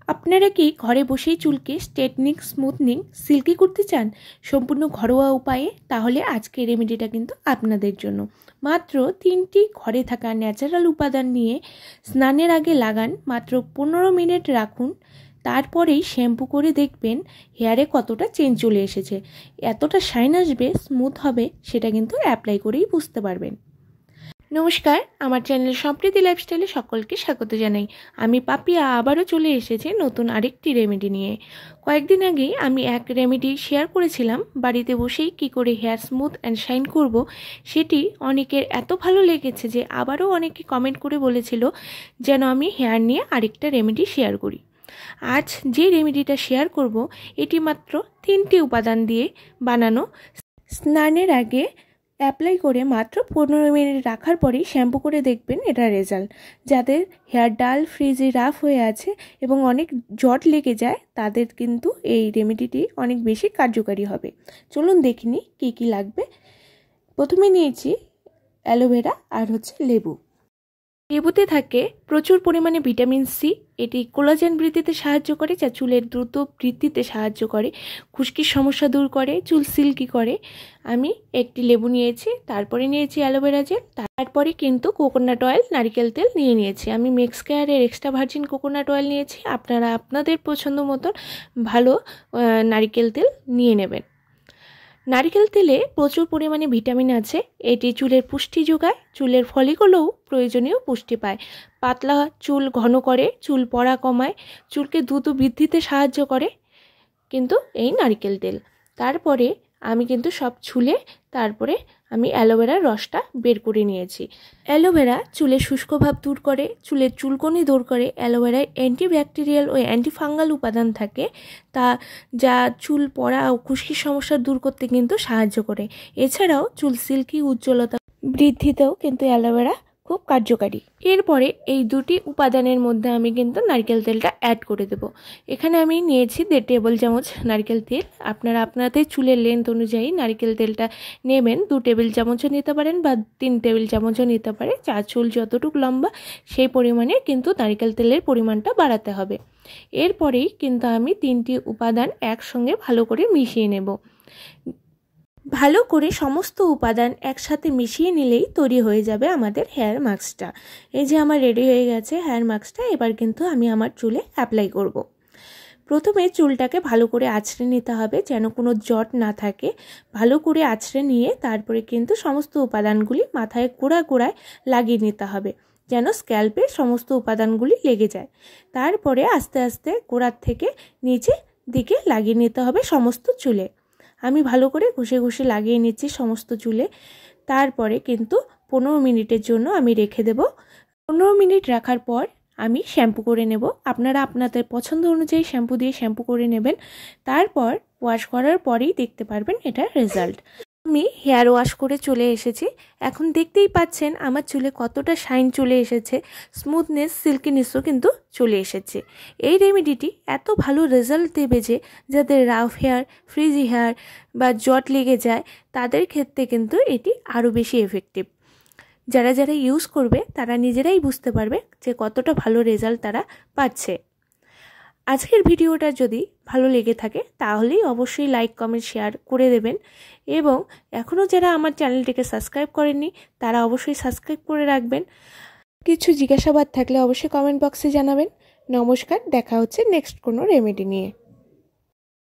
আপনারা কি ঘরে বসেই চুলকে স্ট্রেটনিং, স্মুথনিং, সিল্কি করতে চান সম্পূর্ণ ঘরোয়া উপায়ে? তাহলে আজকের রেমেডিটা কিন্তু আপনাদের জন্য। মাত্র 3টি ঘরে থাকা ন্যাচারাল উপাদান নিয়ে স্নানের আগে লাগান, মাত্র 15 মিনিট রাখুন, তারপরেই শ্যাম্পু করে দেখবেন হেয়ারে কতটা চেঞ্জ চলে এসেছে, এতটা শাইন আসবে, স্মুথ হবে, সেটা কিন্তু অ্যাপ্লাই করেই বুঝতে পারবেন। নমস্কার, আমার চ্যানেল সম্প্রীতি লাইফস্টাইলে সকলকে স্বাগত জানাই। আমি পাপিয়া আবারও চলে এসেছি নতুন আরেকটি রেমেডি নিয়ে। কয়েকদিন আগেই আমি এক রেমেডি শেয়ার করেছিলাম, বাড়িতে বসেই কি করে হেয়ার স্মুথ অ্যান্ড শাইন করব। সেটি অনেকের এত ভালো লেগেছে যে আবারও অনেকে কমেন্ট করে বলেছিল যেন আমি হেয়ার নিয়ে আরেকটা রেমেডি শেয়ার করি। আজ যে রেমেডিটা শেয়ার করব এটি মাত্র 3টি উপাদান দিয়ে বানানো। স্নানের আগে অ্যাপ্লাই করে মাত্র 15 মিনিট রাখার পরেই শ্যাম্পু করে দেখবেন এটা রেজাল্ট। যাদের হেয়ার ডাল, ফ্রিজি, রাফ হয়ে আছে এবং অনেক জট লেগে যায় তাদের কিন্তু এই রেমেডিটি অনেক বেশি কার্যকারী হবে। চলুন দেখিনি কি কি লাগবে। প্রথমে নিয়েছি অ্যালোভেরা আর লেবু। লেবুতে থাকে প্রচুর পরিমাণে ভিটামিন সি। এটি কোলাজেন বৃদ্ধিতে সাহায্য করে, যা চুলের দ্রুত বৃদ্ধিতে সাহায্য করে, খুশকির সমস্যা দূর করে, চুল সিল্কি করে। আমি একটি লেবু নিয়েছি, তারপরে নিয়েছি অ্যালোভেরা জেল, তারপরে কিন্তু কোকোনাট অয়েল, নারকেল তেল নিয়েছি। আমি মেক্স কেয়ারের এক্সট্রা ভার্জিন কোকোনাট অয়েল নিয়েছি। আপনারা আপনাদের পছন্দ মতন ভালো নারকেল তেল নিয়ে নেবেন। নারকেল তেলে প্রচুর পরিমাণে ভিটামিন আছে। এটি চুলের পুষ্টি যোগায়, চুলের ফলিকলও প্রয়োজনীয় পুষ্টি পায়, পাতলা চুল ঘন করে, চুল পড়া কমায়, চুলকে দ্রুত বৃদ্ধিতে সাহায্য করে কিন্তু এই নারকেল তেল। তারপরে আমি কিন্তু সব ছুলে তারপরে আমি অ্যালোভেরার রসটা বের করে নিয়েছি। অ্যালোভেরা চুলের শুষ্ক ভাব দূর করে, চুলের চুলকনি দূর করে। অ্যালোভেরায় অ্যান্টিব্যাকটেরিয়াল ও অ্যান্টিফাঙ্গাল উপাদান থাকে, যা চুল পড়া ও খুশকির সমস্যা দূর করতে কিন্তু সাহায্য করে। এছাড়াও চুল সিল্কি, উজ্জ্বলতা বৃদ্ধিতেও কিন্তু অ্যালোভেরা খুব কার্যকারী। এরপরে এই দুটি উপাদানের মধ্যে আমি কিন্তু নারকেল তেলটা অ্যাড করে দেব। এখানে আমি নিয়েছি 1.5 টেবিল চামচ নারকেল তেল। আপনারা আপনাদের চুলের লেন্থ অনুযায়ী নারকেল তেলটা নেবেন। 2 টেবিল চামচও নিতে পারেন বা 3 টেবিল চামচও নিতে পারে। যার চুল যতটুকু লম্বা সেই পরিমাণে কিন্তু নারকেল তেলের পরিমাণটা বাড়াতে হবে। এরপরেই কিন্তু আমি 3টি উপাদান একসঙ্গে ভালো করে মিশিয়ে নেব। ভালো করে সমস্ত উপাদান একসাথে মিশিয়ে নিলেই তৈরি হয়ে যাবে আমাদের হেয়ার মাস্কটা। এই যে আমার রেডি হয়ে গেছে হেয়ার মাস্কটা। এবার কিন্তু আমি আমার চুলে অ্যাপ্লাই করব। প্রথমে চুলটাকে ভালো করে আঁচড়ে নিতে হবে যেন কোনো জট না থাকে। ভালো করে আঁচড়ে নিয়ে তারপরে কিন্তু সমস্ত উপাদানগুলি মাথায় গোড়ায় লাগিয়ে নিতে হবে যেন স্ক্যাল্পে সমস্ত উপাদানগুলি লেগে যায়। তারপরে আস্তে আস্তে গোড়ার থেকে নিচে দিকে লাগিয়ে নিতে হবে সমস্ত চুলে। আমি ভালো করে ঘষে ঘষে লাগিয়ে নিচ্ছি সমস্ত চুলে। তারপরে কিন্তু 15 মিনিটের জন্য আমি রেখে দেব। 15 মিনিট রাখার পর আমি শ্যাম্পু করে নেব। আপনারা আপনাদের পছন্দ অনুযায়ী শ্যাম্পু দিয়ে শ্যাম্পু করে নেবেন। তারপর ওয়াশ করার পরেই দেখতে পারবেন এটার রেজাল্ট। আমি হেয়ার ওয়াশ করে চলে এসেছি। এখন দেখতেই পাচ্ছেন আমার চুলে কতটা শাইন চলে এসেছে, স্মুথনেস, সিল্কিনেসও কিন্তু চলে এসেছে। এই রেমেডিটি এত ভালো রেজাল্ট দেবে যে যাদের রাফ হেয়ার, ফ্রিজি হেয়ার বা জট লেগে যায় তাদের ক্ষেত্রে কিন্তু এটি আরও বেশি এফেক্টিভ। যারা ইউজ করবে তারা নিজেরাই বুঝতে পারবে যে কতটা ভালো রেজাল্ট তারা পাচ্ছে। আজকের ভিডিওটা যদি ভালো লেগে থাকে তাহলেই অবশ্যই লাইক, কমেন্ট, শেয়ার করে দেবেন এবং এখনও যারা আমার চ্যানেলটিকে সাবস্ক্রাইব করেননি তারা অবশ্যই সাবস্ক্রাইব করে রাখবেন। কিছু জিজ্ঞাসাবাদ থাকলে অবশ্যই কমেন্ট বক্সে জানাবেন। নমস্কার, দেখা হচ্ছে নেক্সট কোনো রেমেডি নিয়ে।